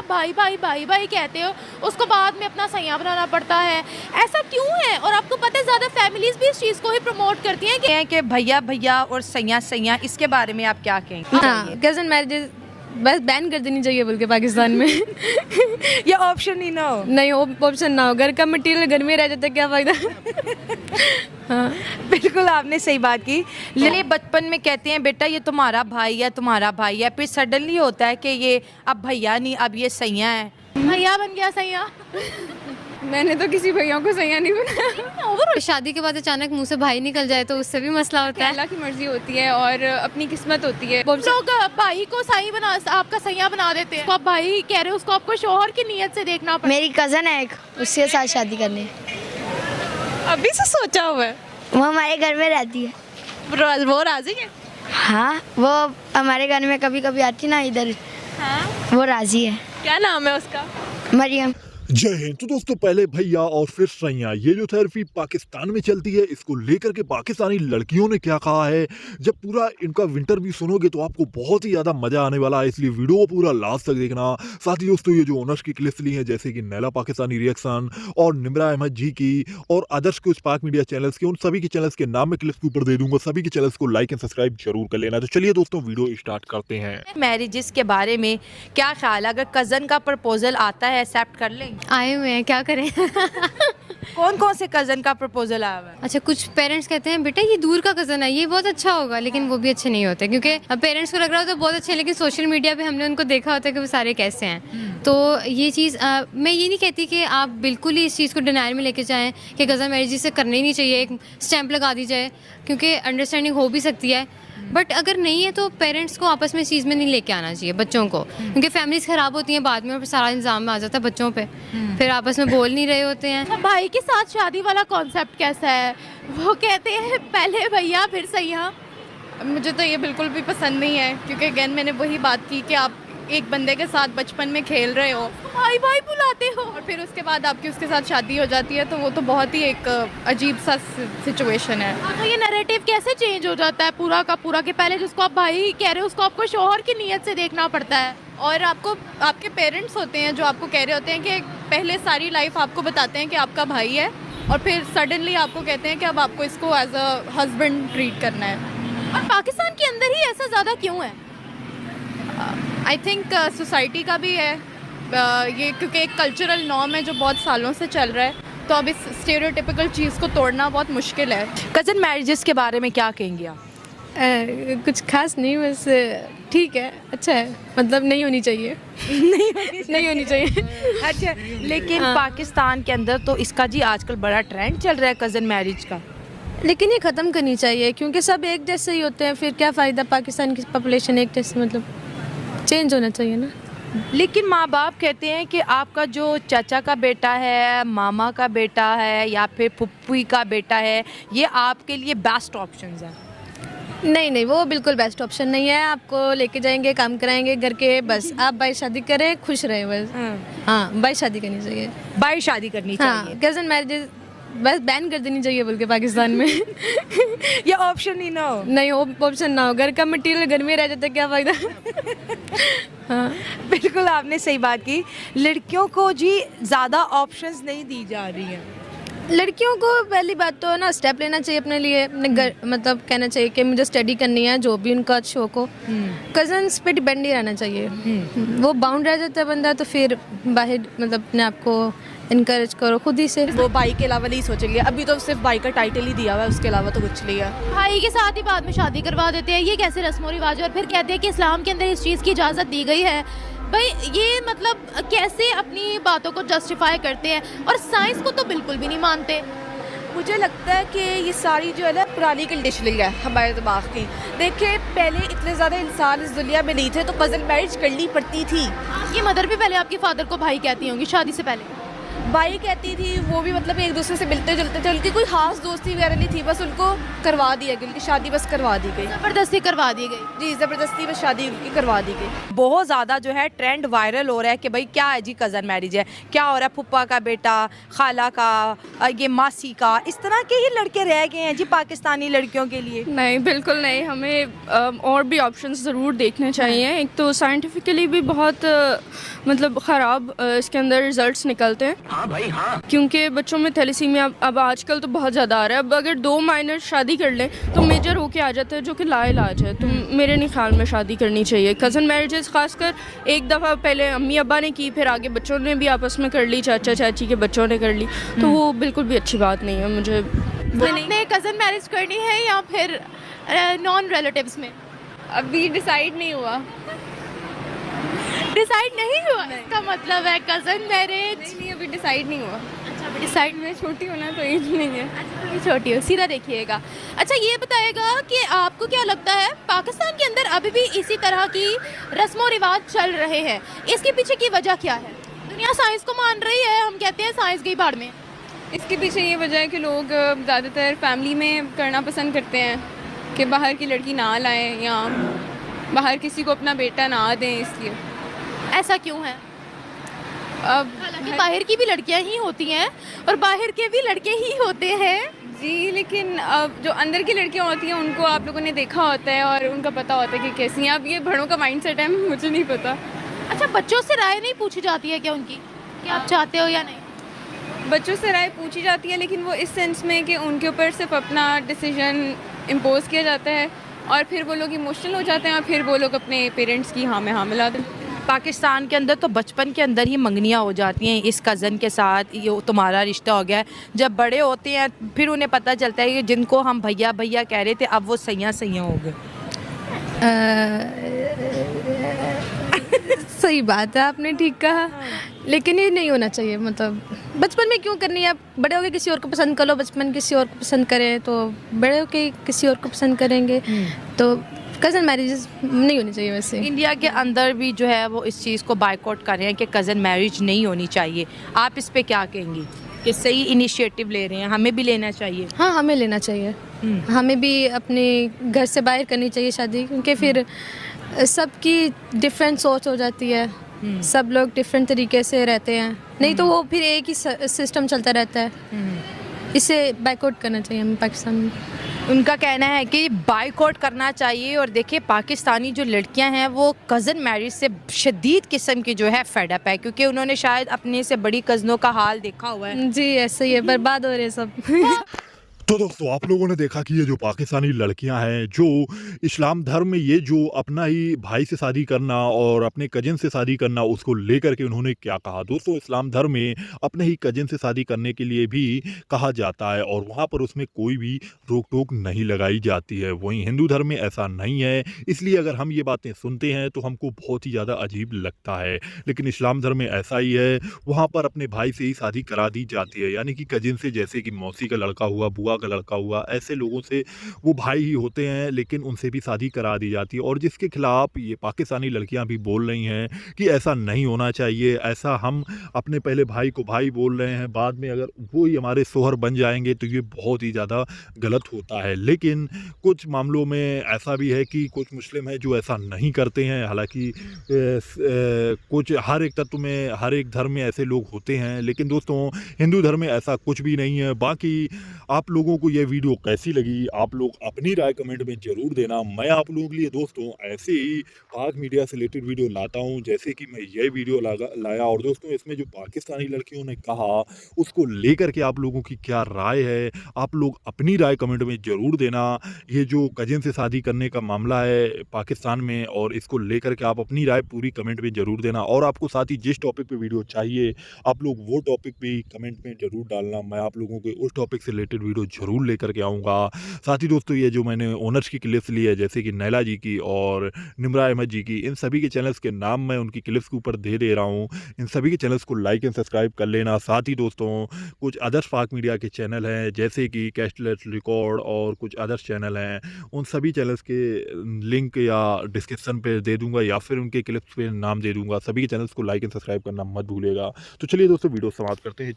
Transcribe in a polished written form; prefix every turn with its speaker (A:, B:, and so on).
A: भाई भाई भाई भाई कहते हो, उसको बाद में अपना सैया बनाना पड़ता है, ऐसा क्यों है? और आपको पता है ज़्यादा फैमिलीज भी इस चीज़ को ही प्रमोट करती हैं
B: कि भैया भैया और सैया सैया, इसके बारे में आप क्या कहेंगे?
C: हाँ, कज़न मैरिजेस बस बैन कर देनी चाहिए बल्कि पाकिस्तान में।
B: ये ऑप्शन ही ना हो।
C: नहीं, ऑप्शन ना हो, घर का मटेरियल घर में रह जाता है, क्या फ़ायदा। हाँ,
B: बिल्कुल आपने सही बात की। लेकिन बचपन में कहते हैं बेटा ये तुम्हारा भाई है, तुम्हारा भाई है, फिर सडनली होता है कि ये अब भैया नहीं, अब ये सैया है।
A: भैया बन गया सैया।
C: मैंने तो किसी भैया को सैया नहीं बनाया।
D: शादी के बाद अचानक मुंह से भाई निकल जाए तो उससे भी मसला होता है।
C: अल्लाह की मर्जी होती है और अपनी किस्मत होती है।
A: लोग भाई को सही बना, आपका सैया बना देते हैं। आप भाई कह रहे हो, उसको आपको शौहर की नीयत से देखना पड़ता है।
E: मेरी कज़न है एक, उसके साथ शादी करनी।
C: अभी से सोचा हुआ है।
E: वो हमारे घर में रहती है।
C: वो राजी है?
E: हाँ, वो हमारे घर में कभी कभी आती ना इधर।
C: हाँ?
E: वो राजी है।
C: क्या नाम है उसका?
E: मरियम।
F: जय हिंद। तो दोस्तों, पहले भैया और फिर सैया, ये जो थेरेपी पाकिस्तान में चलती है, इसको लेकर के पाकिस्तानी लड़कियों ने क्या कहा है, जब पूरा इनका विंटर भी सुनोगे तो आपको बहुत ही ज़्यादा मज़ा आने वाला है, इसलिए वीडियो को पूरा लास्ट तक देखना। साथ ही दोस्तों, ये जो ओनर्स की क्लिप्स ली हैं, जैसे कि नैला पाकिस्तानी रिएक्शन और निमरा अहमद जी की और अदर्स कुछ पाक मीडिया चैनल्स के, उन सभी के चैनल्स के नाम मैं क्लिप्स के ऊपर दे दूंगा। सभी के चैनल्स को लाइक एंड सब्सक्राइब जरूर कर लेना। तो चलिए दोस्तों, वीडियो स्टार्ट करते हैं।
B: मैरिजेस के बारे में क्या ख्याल है? अगर कज़न का प्रपोजल आता है, एक्सेप्ट कर लेंगे?
D: आए हुए हैं, क्या करें।
B: कौन कौन से कज़न का प्रपोजल आया हुआ है?
D: अच्छा, कुछ पेरेंट्स कहते हैं बेटा ये दूर का कज़न है, ये बहुत अच्छा होगा, लेकिन वो भी अच्छे नहीं होते, क्योंकि अब पेरेंट्स को लग रहा होता है बहुत अच्छे हैं, लेकिन सोशल मीडिया पे हमने उनको देखा होता है कि वो सारे कैसे हैं। तो ये चीज़ मैं ये नहीं कहती कि आप बिल्कुल ही इस चीज़ को डिनायर में लेके जाएँ कि कज़न मैरिज से करना ही नहीं चाहिए, एक स्टैंप लगा दी जाए, क्योंकि अंडरस्टैंडिंग हो भी सकती है। बट अगर नहीं है तो पेरेंट्स को आपस में इस चीज़ में नहीं लेके आना चाहिए बच्चों को, क्योंकि फैमिलीज ख़राब होती हैं बाद में और सारा इल्ज़ाम आ जाता है बच्चों पे, फिर आपस में बोल नहीं रहे होते हैं।
A: भाई के साथ शादी वाला कॉन्सेप्ट कैसा है? वो कहते हैं पहले भैया फिर सैया।
C: मुझे तो ये बिल्कुल भी पसंद नहीं है, क्योंकि अगेन मैंने वही बात की कि आप एक बंदे के साथ बचपन में खेल रहे हो,
A: भाई भाई बुलाते हो,
C: और फिर उसके बाद आपकी उसके साथ शादी हो जाती है, तो वो तो बहुत ही एक अजीब सा सिचुएशन है।
A: तो ये नैरेटिव कैसे चेंज हो जाता है पूरा का पूरा, कि पहले जिसको आप भाई कह रहे हो उसको आपको शौहर की नीयत से देखना पड़ता है,
C: और आपको आपके पेरेंट्स होते हैं जो आपको कह रहे होते हैं कि पहले सारी लाइफ आपको बताते हैं कि आपका भाई है, और फिर सडनली आपको कहते हैं कि अब आपको इसको एज अ हस्बैंड ट्रीट करना है।
A: और पाकिस्तान के अंदर ही ऐसा ज़्यादा क्यों है?
C: आई थिंक सोसाइटी का भी है ये, क्योंकि एक कल्चरल नॉर्म है जो बहुत सालों से चल रहा है, तो अब इस स्टेरियोटिपिकल चीज़ को तोड़ना बहुत मुश्किल है।
B: कज़न मैरिजेस के बारे में क्या कहेंगे आप?
C: कुछ खास नहीं, बस ठीक है, अच्छा है, मतलब नहीं होनी चाहिए। नहीं होनी चाहिए।
B: अच्छा, लेकिन पाकिस्तान के अंदर तो इसका जी आजकल बड़ा ट्रेंड चल रहा है कज़न मैरिज का।
C: लेकिन ये ख़त्म करनी चाहिए, क्योंकि सब एक जैसे ही होते हैं, फिर क्या फ़ायदा? पाकिस्तान की पॉपुलेशन एक जैसे, मतलब चेंज होना चाहिए ना।
B: लेकिन माँ बाप कहते हैं कि आपका जो चाचा का बेटा है, मामा का बेटा है या फिर फुप्पी का बेटा है, ये आपके लिए बेस्ट ऑप्शंस है।
C: नहीं, वो बिल्कुल बेस्ट ऑप्शन नहीं है। आपको लेके जाएंगे, काम कराएंगे घर के, बस आप भाई शादी करें, खुश रहें बस। हाँ, भाई शादी करनी चाहिए,
B: भाई शादी करनी चाहिए।
C: हाँ, कज़न मैरिजेस बस बैन कर देनी चाहिए बल्कि पाकिस्तान में।
B: ये ऑप्शन ही ना हो।
C: नहीं, ऑप्शन ना हो, घर का मटेरियल घर में रह जाता है, क्या फ़ायदा। हाँ,
B: बिल्कुल आपने सही बात की। लड़कियों को जी ज़्यादा ऑप्शंस नहीं दी जा रही हैं।
C: लड़कियों को पहली बात तो ना स्टेप लेना चाहिए अपने लिए, अपने घर, मतलब कहना चाहिए कि मुझे स्टडी करनी है, जो भी उनका शौक हो। कज़न्स पे डिपेंड नहीं रहना चाहिए, वो बाउंड रह जाता है बंदा, तो फिर बाहर मतलब अपने आप को इनकरेज करो खुद ही से।
G: वो भाई के अलावा नहीं सोचेंगे, अभी तो सिर्फ भाई का टाइटल ही दिया हुआ है, उसके अलावा तो कुछ नहीं है।
A: भाई के साथ ही बाद में शादी करवा देते हैं, ये कैसे रस्म और रिवाज है? और फिर कहते हैं कि इस्लाम के अंदर इस चीज़ की इजाज़त दी गई है। भाई ये मतलब कैसे अपनी बातों को जस्टिफाई करते हैं, और साइंस को तो बिल्कुल भी नहीं मानते।
G: मुझे लगता है कि ये सारी जो है ना पुरानी कंडीशनिंग है हमारे दिमाग की। देखिए, पहले इतने ज़्यादा इंसान इस दुनिया में नहीं थे, तो कज़न मैरिज करनी पड़ती थी।
A: ये मदर भी पहले आपके फादर को भाई कहती होंगी शादी से पहले?
G: भाई कहती थी वो भी मतलब एक दूसरे से मिलते जुलते थे, उनकी कोई खास दोस्ती वगैरह नहीं थी, बस उनको करवा दिया गया, उनकी शादी बस करवा दी गई।
A: ज़बरदस्ती करवा दी गई।
G: जी ज़बरदस्ती बस शादी उनकी करवा दी गई।
B: बहुत ज़्यादा जो है ट्रेंड वायरल हो रहा है कि भाई क्या है जी कज़न मैरिज है, क्या हो रहा है फुप्पा का बेटा, खाला का, ये मासी का, इस तरह के ये लड़के रह गए हैं जी पाकिस्तानी लड़कियों के लिए।
H: नहीं, बिल्कुल नहीं, हमें और भी ऑप्शंस ज़रूर देखने चाहिए। एक तो साइंटिफिकली भी बहुत मतलब ख़राब इसके अंदर रिजल्ट्स निकलते हैं। हाँ भाई हाँ, क्योंकि बच्चों में थैलेसीमिया अब आजकल तो बहुत ज़्यादा आ रहा है। अब अगर 2 माइनर शादी कर लें तो मेजर होके आ जाता है, जो कि लाइलाज है। तो मेरे नहीं ख्याल में शादी करनी चाहिए। कज़न मैरिजेस खासकर एक दफ़ा पहले अम्मी अब्बा ने की, फिर आगे बच्चों ने भी आपस में कर ली, चाचा चाची के बच्चों ने कर ली, तो वो बिल्कुल भी अच्छी बात नहीं है। मुझे
A: आपने कज़न मैरिज करनी है या फिर नॉन रिलेटिव्स में?
H: अभी डिसाइड नहीं हुआ।
A: डिसाइड नहीं हुआ, इसका मतलब है कज़न मैरिज।
H: नहीं, अभी डिसाइड नहीं हुआ।
A: अच्छा, अभी डिसाइड
H: मैं छोटी हूँ ना, तो एज नहीं है।
A: अच्छा, थोड़ी छोटी हो, सीधा देखिएगा। अच्छा, ये बताएगा कि आपको क्या लगता है पाकिस्तान के अंदर अभी भी इसी तरह की रस्म व रिवाज चल रहे हैं, इसके पीछे की वजह क्या है? दुनिया साइंस को मान रही है, हम कहते हैं साइंस गई भाड़ में।
H: इसके पीछे ये वजह है कि लोग ज़्यादातर फैमिली में करना पसंद करते हैं कि बाहर की लड़की ना लाएं या बाहर किसी को अपना बेटा ना दें, इसलिए।
A: ऐसा क्यों है?
H: अब
A: हालांकि बाहर की भी लड़कियां ही होती हैं और बाहर के भी लड़के ही होते हैं।
H: जी, लेकिन अब जो अंदर की लड़कियां होती हैं उनको आप लोगों ने देखा होता है और उनका पता होता है कि कैसी हैं। अब ये बड़ों का माइंडसेट है, मुझे नहीं पता।
A: अच्छा, बच्चों से राय नहीं पूछी जाती है क्या उनकी कि आप चाहते हो या नहीं?
H: बच्चों से राय पूछी जाती है, लेकिन वो इस सेंस में कि उनके ऊपर सिर्फ अपना डिसीजन इम्पोज किया जाता है और फिर वो लोग इमोशनल हो जाते हैं और फिर वो लोग अपने पेरेंट्स की हाँ में हाँ मिला दें।
B: पाकिस्तान के अंदर तो बचपन के अंदर ही मंगनियाँ हो जाती हैं, इस कज़न के साथ ये तुम्हारा रिश्ता हो गया है। जब बड़े होते हैं फिर उन्हें पता चलता है कि जिनको हम भैया भैया कह रहे थे अब वो सैयाँ सैयाँ हो गए।
C: सही बात है, आपने ठीक कहा, लेकिन ये नहीं होना चाहिए। मतलब बचपन में क्यों करनी है? आप बड़े होके किसी और को पसंद कर लो, बचपन किसी और को पसंद करें तो बड़े होके किसी और को पसंद करेंगे, तो कज़न मैरिजेस नहीं होनी चाहिए। वैसे
B: इंडिया के अंदर भी जो है वो इस चीज़ को बायकॉट कर रहे हैं कि कज़न मैरिज नहीं होनी चाहिए। आप इस पे क्या कहेंगी कि सही इनिशिएटिव ले रहे हैं, हमें भी लेना चाहिए?
C: हाँ, हमें लेना चाहिए। हमें भी अपने घर से बाहर करनी चाहिए शादी, क्योंकि फिर सबकी डिफरेंट सोच हो जाती है, सब लोग डिफरेंट तरीके से रहते हैं, नहीं तो वो फिर एक ही सिस्टम चलता रहता है। इसे बायकॉट करना चाहिए हमें पाकिस्तान में।
B: उनका कहना है कि बायकॉट करना चाहिए। और देखिए पाकिस्तानी जो लड़कियां हैं वो कज़न मैरिज से शदीद किस्म की जो है फेड अप है, क्योंकि उन्होंने शायद अपने से बड़ी कज़नों का हाल देखा हुआ है।
C: जी, ऐसे ही है, बर्बाद हो रहे हैं सब।
F: तो दोस्तों, आप लोगों ने देखा कि ये जो पाकिस्तानी लड़कियां हैं जो इस्लाम धर्म में ये जो अपना ही भाई से शादी करना और अपने कजिन से शादी करना उसको लेकर के उन्होंने क्या कहा। दोस्तों, इस्लाम धर्म में अपने ही कजिन से शादी करने के लिए भी कहा जाता है और वहाँ पर उसमें कोई भी रोक टोक नहीं लगाई जाती है। वहीं हिंदू धर्म में ऐसा नहीं है, इसलिए अगर हम ये बातें सुनते हैं तो हमको बहुत ही ज़्यादा अजीब लगता है। लेकिन इस्लाम धर्म में ऐसा ही है, वहाँ पर अपने भाई से ही शादी करा दी जाती है, यानी कि कजिन से, जैसे कि मौसी का लड़का हुआ, बुआ का लड़का हुआ, ऐसे लोगों से वो भाई ही होते हैं लेकिन उनसे भी शादी करा दी जाती है। और जिसके खिलाफ ये पाकिस्तानी लड़कियां भी बोल रही हैं कि ऐसा नहीं होना चाहिए, ऐसा हम अपने पहले भाई को भाई बोल रहे हैं, बाद में अगर वो ही हमारे सोहर बन जाएंगे तो ये बहुत ही ज़्यादा गलत होता है। लेकिन कुछ मामलों में ऐसा भी है कि कुछ मुस्लिम हैं जो ऐसा नहीं करते हैं। हालांकि कुछ हर एक तत्व में, हर एक धर्म में ऐसे लोग होते हैं, लेकिन दोस्तों हिंदू धर्म में ऐसा कुछ भी नहीं है। बाकी आप लोगों को ये वीडियो कैसी लगी, आप लोग अपनी राय कमेंट में ज़रूर देना। मैं आप लोगों के लिए दोस्तों ऐसे ही पाक मीडिया से रिलेटेड वीडियो लाता हूँ, जैसे कि मैं ये वीडियो लाया। और दोस्तों, इसमें जो पाकिस्तानी लड़कियों ने कहा उसको लेकर के आप लोगों की क्या राय है, आप लोग अपनी राय कमेंट में ज़रूर देना। ये जो कजिन से शादी करने का मामला है पाकिस्तान में, और इसको लेकर के आप अपनी राय पूरी कमेंट में ज़रूर देना। और आपको साथ ही जिस टॉपिक पे वीडियो चाहिए आप लोग वो टॉपिक भी कमेंट में ज़रूर डालना। मैं आप लोगों के उस टॉपिक से रिलेटेड वीडियो ज़रूर लेकर के आऊँगा। साथ ही दोस्तों ये जो मैंने ओनर्स की क्लिप्स ली है जैसे कि नैला जी की और निम्रा अहमद जी की, इन सभी के चैनल्स के नाम मैं उनकी क्लिप्स के ऊपर दे रहा हूँ। इन सभी के चैनल्स को लाइक एंड सब्सक्राइब कर लेना। साथ ही दोस्तों कुछ अदर्स पाक मीडिया के चैनल हैं जैसे कि कैशलेस रिकॉर्ड और कुछ अदर्स चैनल हैं, उन सभी चैनल्स के लिंक या डिस्क्रिप्शन पे दे दूंगा या फिर उनके क्लिप्स पे नाम दे दूंगा। सभी के चैनल्स को लाइक एंड सब्सक्राइब करना मत भूलिएगा। तो चलिए दोस्तों वीडियो समाप्त करते हैं।